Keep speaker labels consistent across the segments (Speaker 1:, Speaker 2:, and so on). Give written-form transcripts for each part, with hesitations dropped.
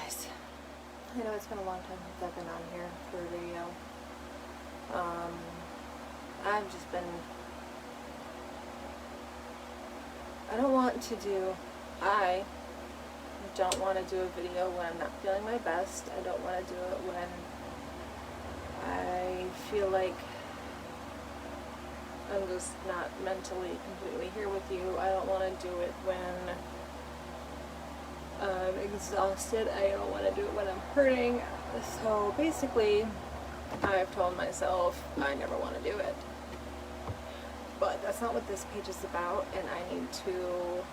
Speaker 1: guys. I know it's been a long time since I've been on here for a video. I've just been... I don't want to do a video when I'm not feeling my best. I don't want to do it when I feel like I'm just not mentally completely here with you. I don't want to do it when I'm exhausted. I don't want to do it when I'm hurting. So basically, I've told myself I never want to do it. But that's not what this page is about, and I need to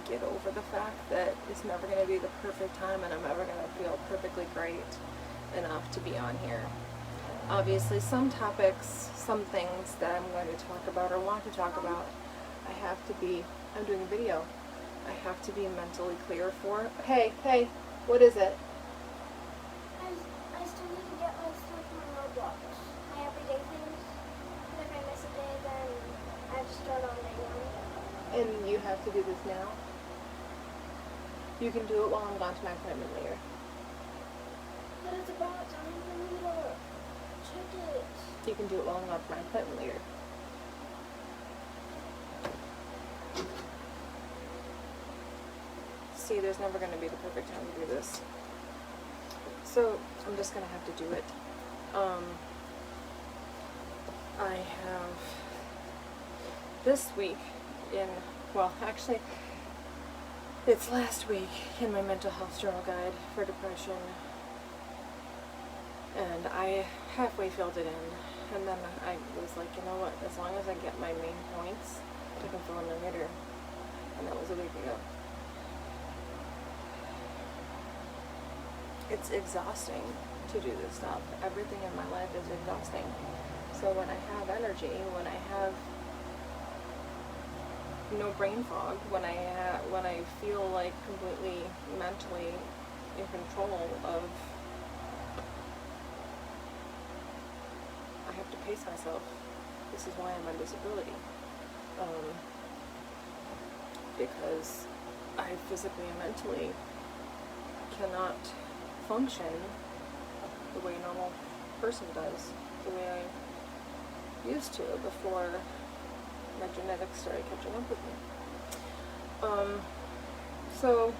Speaker 1: get over the fact that it's never going to be the perfect time and I'm never going to feel perfectly great enough to be on here. Obviously, some topics, some things that I'm going to talk about or want to talk about, I'm doing a video. I have to be mentally clear for. Hey, what is it?
Speaker 2: I still need to get my stuff from Roblox. My everyday things. If I miss a day, then I have to start on day one.
Speaker 1: And you have to do this now? You can do it while I'm gone to my appointment later.
Speaker 2: But it's about time for me to check it.
Speaker 1: You can do it while I'm gone to my appointment later. See, there's never going to be the perfect time to do this. So, I'm just going to have to do it. I have this week actually, it's last week in my mental health journal guide for depression, and I halfway filled it in, and then I was like, you know what, as long as I get my main points, I can fill in them later, and that was a week ago. It's exhausting to do this stuff. Everything in my life is exhausting. So when I have energy, when I have no brain fog, when I feel like completely mentally in control of, I have to pace myself. This is why I'm on disability. Because I physically and mentally cannot function the way a normal person does, the way I used to before my genetics started catching up with me. So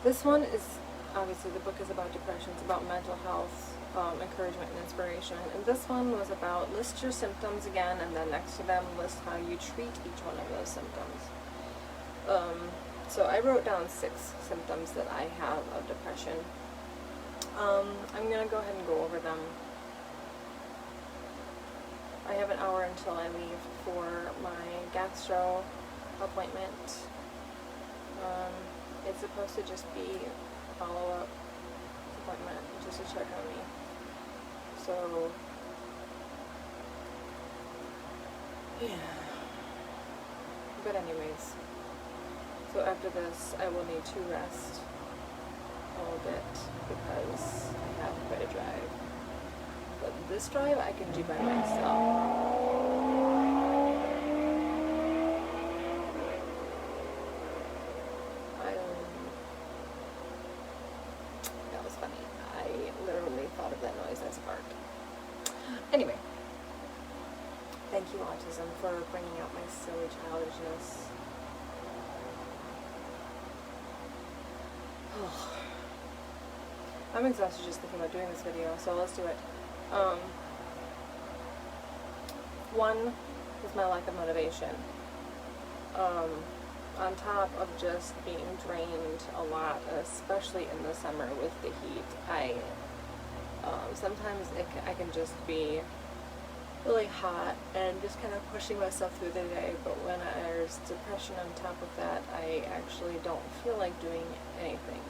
Speaker 1: this one is, obviously the book is about depression, it's about mental health, encouragement and inspiration, and this one was about list your symptoms again, and then next to them list how you treat each one of those symptoms. So I wrote down 6 symptoms that I have of depression. I'm going to go ahead and go over them. I have an hour until I leave for my gastro appointment. It's supposed to just be a follow-up appointment, just to check on me. So, yeah. But anyways. So after this, I will need to rest a little bit because I have quite a drive. But this drive I can do by myself. That was funny. I literally thought of that noise as a bark. Anyway. Thank you, autism, for bringing out my silly childishness. I'm exhausted just thinking about doing this video, so let's do it. One is my lack of motivation. On top of just being drained a lot, especially in the summer with the heat, sometimes I can just be really hot and just kind of pushing myself through the day, but when there's depression on top of that, I actually don't feel like doing anything.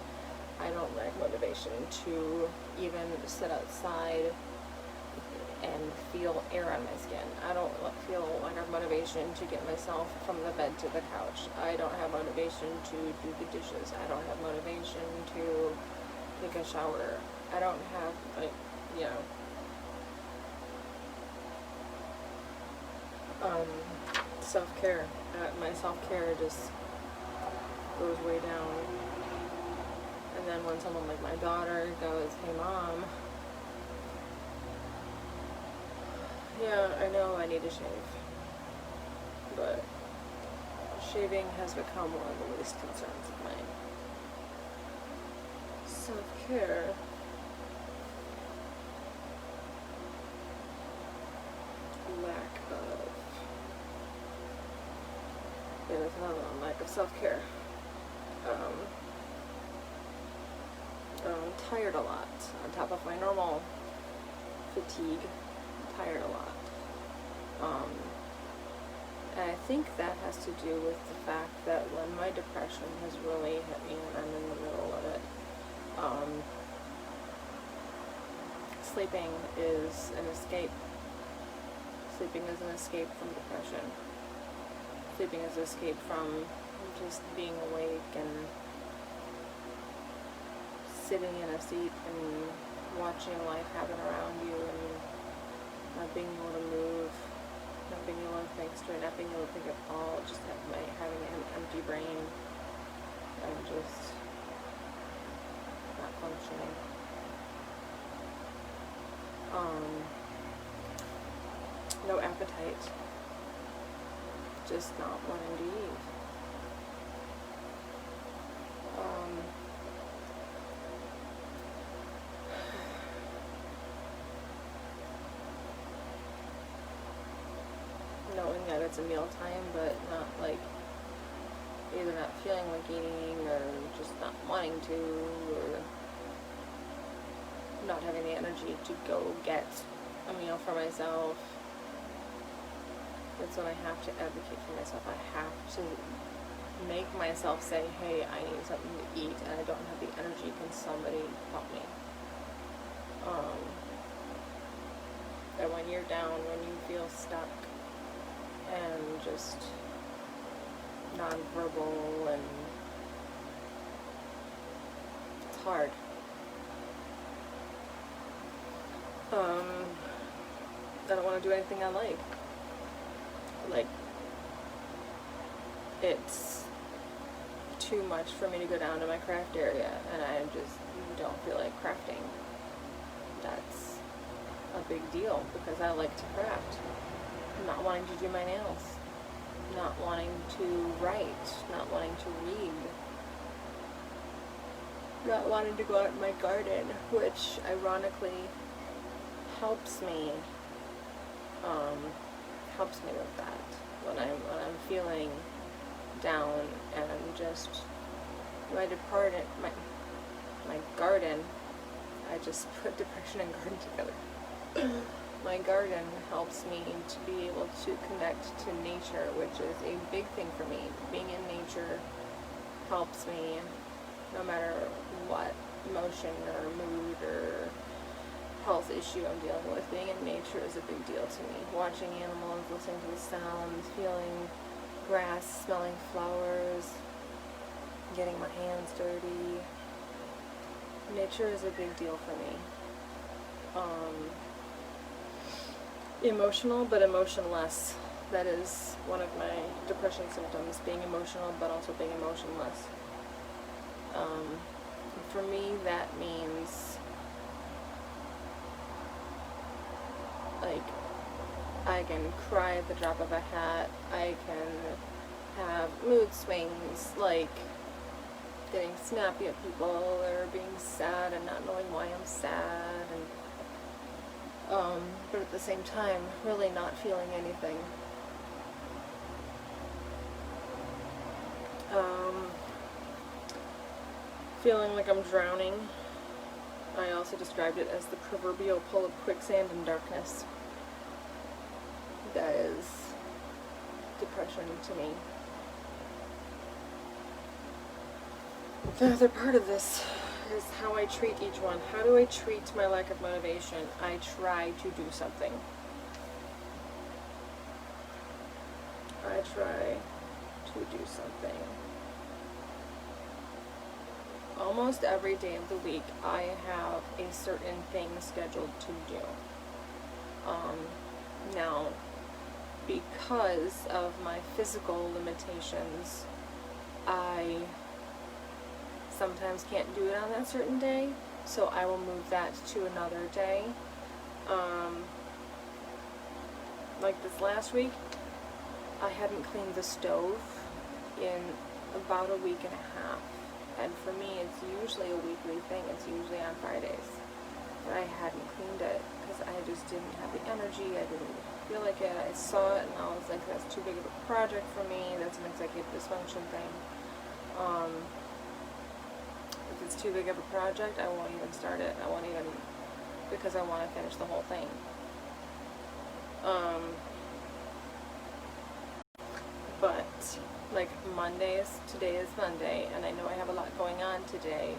Speaker 1: I don't lack motivation to even sit outside and feel air on my skin. I don't feel like I have motivation to get myself from the bed to the couch. I don't have motivation to do the dishes. I don't have motivation to take a shower. I don't have, self-care. My self-care just goes way down. And then when someone like my daughter goes, hey mom, yeah, I know I need to shave, but shaving has become one of the least concerns of mine. Self-care. Lack of. Yeah, there's another one, lack of self-care. I'm tired a lot, on top of my normal fatigue. I'm tired a lot. And I think that has to do with the fact that when my depression has really hit me and I'm in the middle of it, sleeping is an escape. Sleeping is an escape from depression. Sleeping is an escape from just being awake and sitting in a seat and watching life happen around you and not being able to move, not being able to think straight, not being able to think at all, just having an empty brain and just not functioning. No appetite, just not wanting to eat. Knowing that it's a meal time, but not like either not feeling like eating or just not wanting to, or not having the energy to go get a meal for myself. That's when I have to advocate for myself. I have to make myself say, hey, I need something to eat and I don't have the energy. Can somebody help me? And when you're down, when you feel stuck and just nonverbal, and it's hard. I don't want to do anything I like. Like, it's too much for me to go down to my craft area and I just don't feel like crafting. That's a big deal because I like to craft. Not wanting to do my nails, not wanting to write, not wanting to read, not wanting to go out in my garden, which ironically helps me with that when I'm feeling down and just my garden. I just put depression and garden together. My garden helps me to be able to connect to nature, which is a big thing for me. Being in nature helps me no matter what emotion or mood or health issue I'm dealing with. Being in nature is a big deal to me. Watching animals, listening to the sounds, feeling grass, smelling flowers, getting my hands dirty. Nature is a big deal for me. Emotional, but emotionless. That is one of my depression symptoms, being emotional, but also being emotionless. For me, that means, like, I can cry at the drop of a hat, I can have mood swings, like getting snappy at people, or being sad and not knowing why I'm sad, and but at the same time, really not feeling anything. Feeling like I'm drowning. I also described it as the proverbial pull of quicksand and darkness. That is depression to me. The other part of this is how I treat each one. How do I treat my lack of motivation? I try to do something. I try to do something. Almost every day of the week, I have a certain thing scheduled to do. Now, because of my physical limitations, I sometimes can't do it on that certain day, so I will move that to another day. Like this last week, I hadn't cleaned the stove in about a week and a half. And for me, it's usually a weekly thing. It's usually on Fridays. But I hadn't cleaned it because I just didn't have the energy. I didn't feel like it. I saw it and I was like, that's too big of a project for me. That's an executive dysfunction thing. If it's too big of a project, I won't even start it. I won't even, because I want to finish the whole thing. But like Mondays, today is Monday, and I know I have a lot going on today,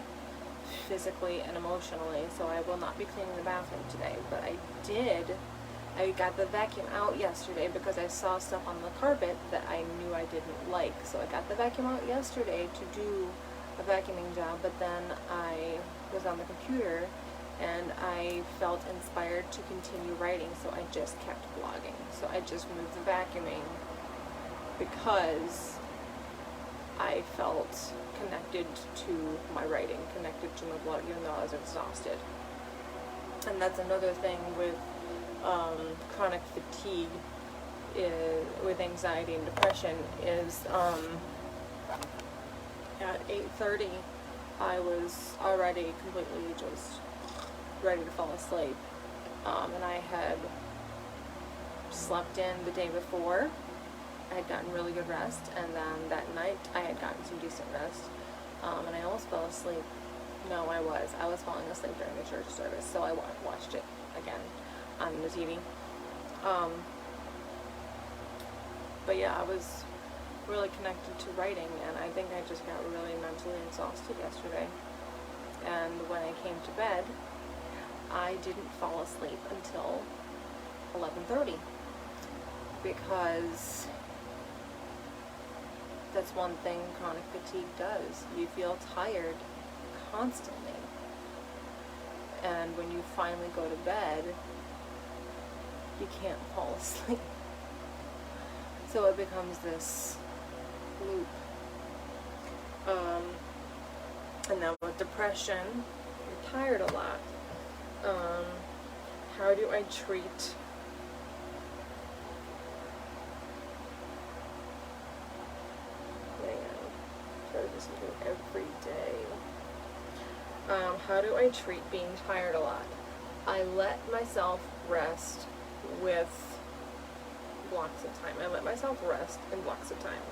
Speaker 1: physically and emotionally, so I will not be cleaning the bathroom today. But I got the vacuum out yesterday because I saw stuff on the carpet that I knew I didn't like. So I got the vacuum out yesterday to do a vacuuming job, but then I was on the computer and I felt inspired to continue writing, so I just kept blogging. So I just moved the vacuuming because I felt connected to my writing, connected to my blog, even though I was exhausted. And that's another thing with chronic fatigue, with anxiety and depression, is at 8:30 I was already completely just ready to fall asleep, and I had slept in the day before. I had gotten really good rest, and then that night I had gotten some decent rest, and I almost fell asleep. No, I was falling asleep during the church service, so I watched it again on the TV. But yeah, I was really connected to writing, and I think I just got really mentally exhausted yesterday. And when I came to bed, I didn't fall asleep until 11:30, because that's one thing chronic fatigue does. You feel tired constantly. And when you finally go to bed, you can't fall asleep. So it becomes this loop. And now with depression, you're tired a lot. How do I treat every day? How do I treat being tired a lot? I let myself rest with blocks of time. I let myself rest in blocks of time.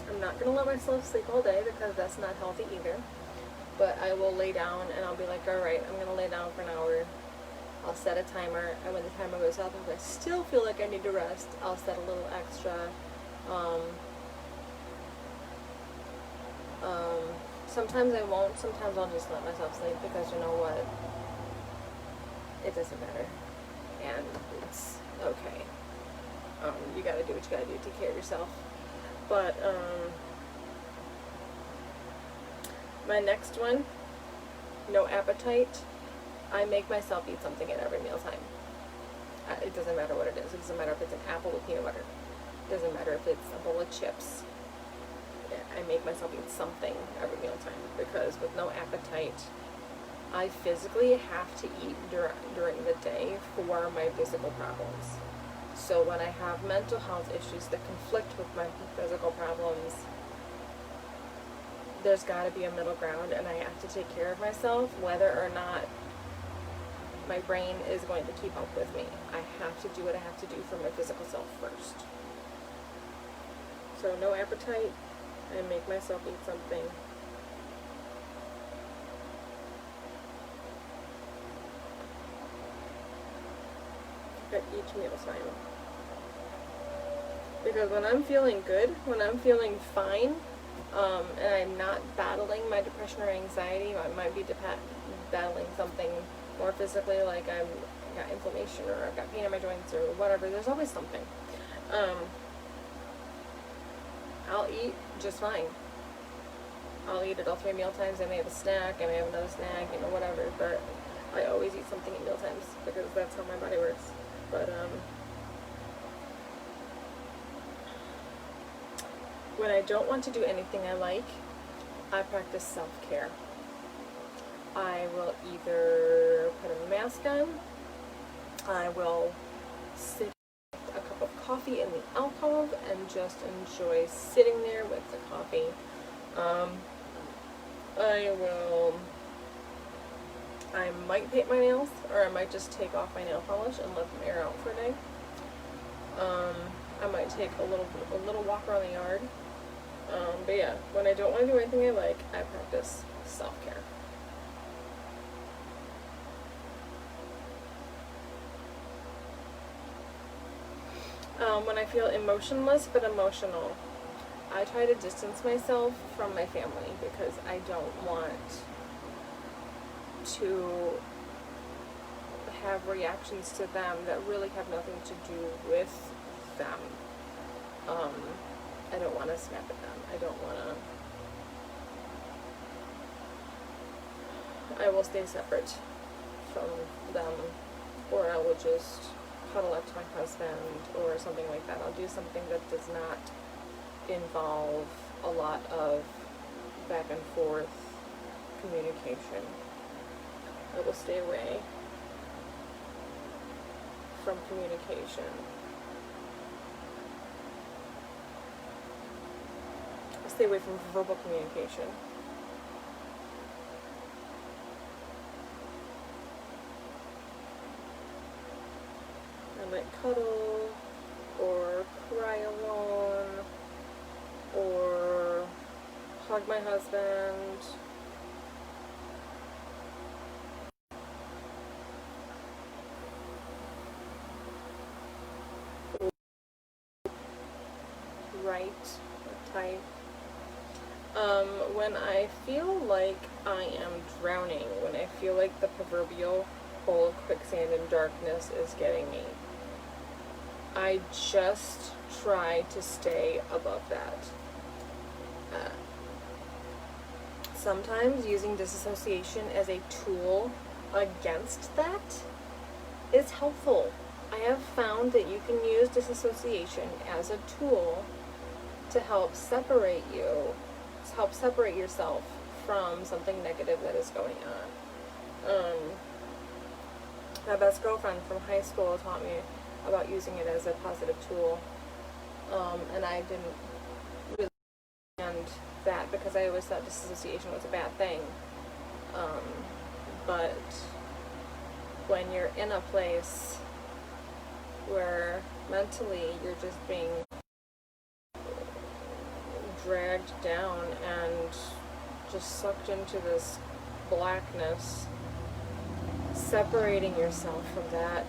Speaker 1: I'm not going to let myself sleep all day because that's not healthy either. But I will lay down and I'll be like, alright, I'm going to lay down for an hour. I'll set a timer, and when the timer goes up, if I still feel like I need to rest, I'll set a little extra. Sometimes I won't, sometimes I'll just let myself sleep, because you know what? It doesn't matter. And it's okay. You gotta do what you gotta do to take care of yourself. But, my next one, no appetite. I make myself eat something at every mealtime. It doesn't matter what it is. It doesn't matter if it's an apple with peanut butter. It doesn't matter if it's a bowl of chips. I make myself eat something every mealtime, because with no appetite, I physically have to eat during the day for my physical problems. So when I have mental health issues that conflict with my physical problems, there's got to be a middle ground, and I have to take care of myself whether or not my brain is going to keep up with me. I have to do what I have to do for my physical self first. So no appetite, I make myself eat something. At each meal time. Because when I'm feeling good, when I'm feeling fine, and I'm not battling my depression or anxiety, I might be battling something more physically, like I've got inflammation, or I've got pain in my joints, or whatever. There's always something. I'll eat just fine. I'll eat at all 3 meal times. I may have a snack, I may have another snack, whatever, but I always eat something at meal times because that's how my body works. But when I don't want to do anything I like, I practice self-care. I will either put a mask on, I will sit with a cup of coffee in the alcove and just enjoy sitting there with the coffee. I might paint my nails, or I might just take off my nail polish and let them air out for a day. I might take a little walk around the yard. But yeah, when I don't want to do anything I like, I practice self-care. When I feel emotionless but emotional, I try to distance myself from my family because I don't want to have reactions to them that really have nothing to do with them. I don't want to snap at them. I don't want to. I will stay separate from them, or I will just cuddle up to my husband or something like that. I'll do something that does not involve a lot of back and forth communication. I will stay away from communication. I'll stay away from verbal communication. I might cuddle, or cry alone, or hug my husband. Write, type. When I feel like I am drowning, when I feel like the proverbial bowl of quicksand and darkness is getting me, I just try to stay above that. Sometimes using disassociation as a tool against that is helpful. I have found that you can use disassociation as a tool to help separate yourself from something negative that is going on. My best girlfriend from high school taught me about using it as a positive tool, and I didn't really understand that because I always thought disassociation was a bad thing. But when you're in a place where mentally you're just being dragged down and just sucked into this blackness, separating yourself from that,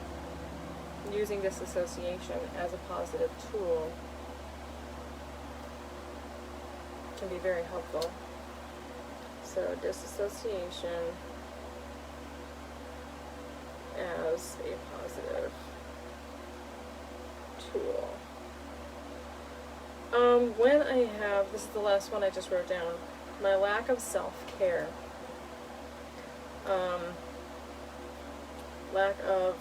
Speaker 1: using disassociation as a positive tool can be very helpful. So disassociation as a positive tool. When I have, this is the last one I just wrote down, my lack of self-care. Lack of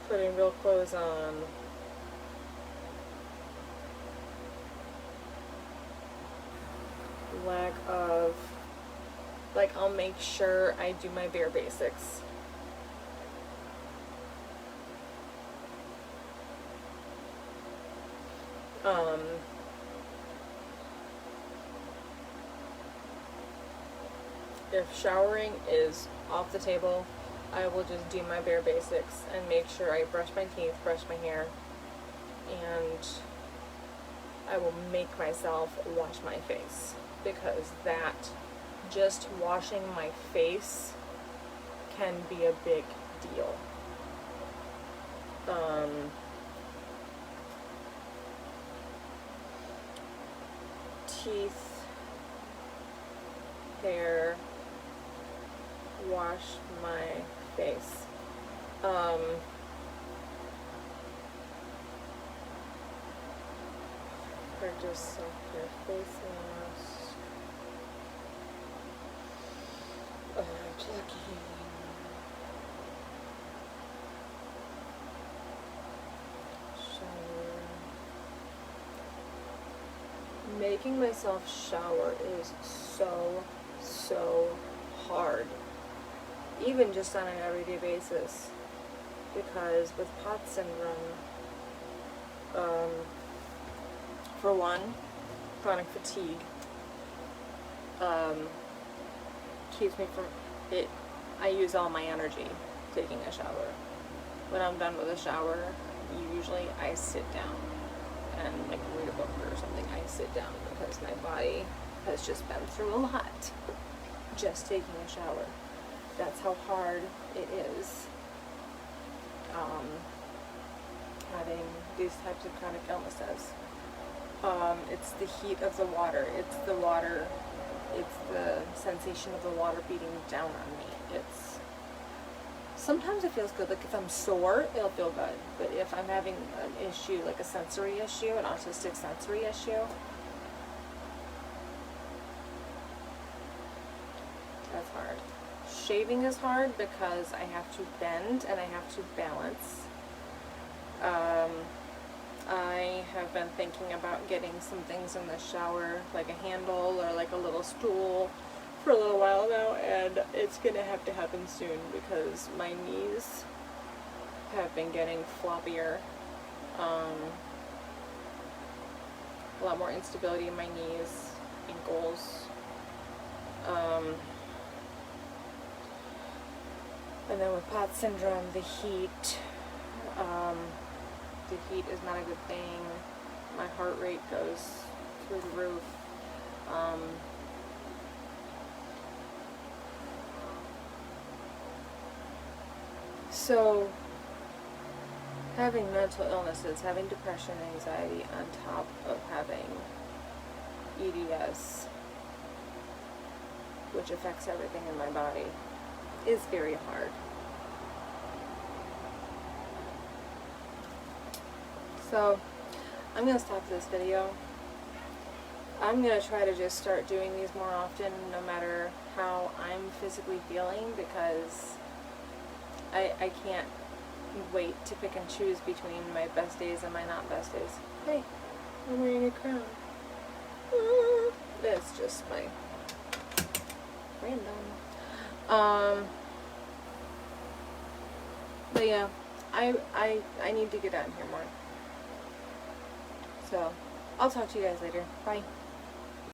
Speaker 1: putting real clothes on. Lack of, like, I'll make sure I do my bare basics. If showering is off the table, I will just do my bare basics and make sure I brush my teeth, brush my hair, and I will make myself wash my face, because that, just washing my face, can be a big deal. Teeth, hair, wash my face. Purchase self-care face mask. checking. Shower. Making myself shower is so hard. Even just on an everyday basis. Because with POTS syndrome, for one, chronic fatigue keeps me from it. I use all my energy taking a shower. When I'm done with a shower, usually I sit down and like read a book or something. I sit down because my body has just been through a lot just taking a shower. That's how hard it is having these types of chronic illnesses. It's the heat of the water. It's the water. It's the sensation of the water beating down on me. It's sometimes it feels good. Like if I'm sore, it'll feel good. But if I'm having an issue, like a sensory issue, an autistic sensory issue, that's hard. Shaving is hard because I have to bend and I have to balance. I have been thinking about getting some things in the shower, like a handle or like a little stool, for a little while now, and it's gonna have to happen soon because my knees have been getting floppier. A lot more instability in my knees, ankles. And then with POTS syndrome, the heat. The heat is not a good thing. My heart rate goes through the roof. So, having mental illnesses, having depression, anxiety, on top of having EDS, which affects everything in my body, is very hard. So, I'm going to stop this video. I'm going to try to just start doing these more often, no matter how I'm physically feeling, because I can't wait to pick and choose between my best days and my not best days. Hey, I'm wearing a crown. That's just my random. But yeah, I need to get out here more. So, I'll talk to you guys later. Bye.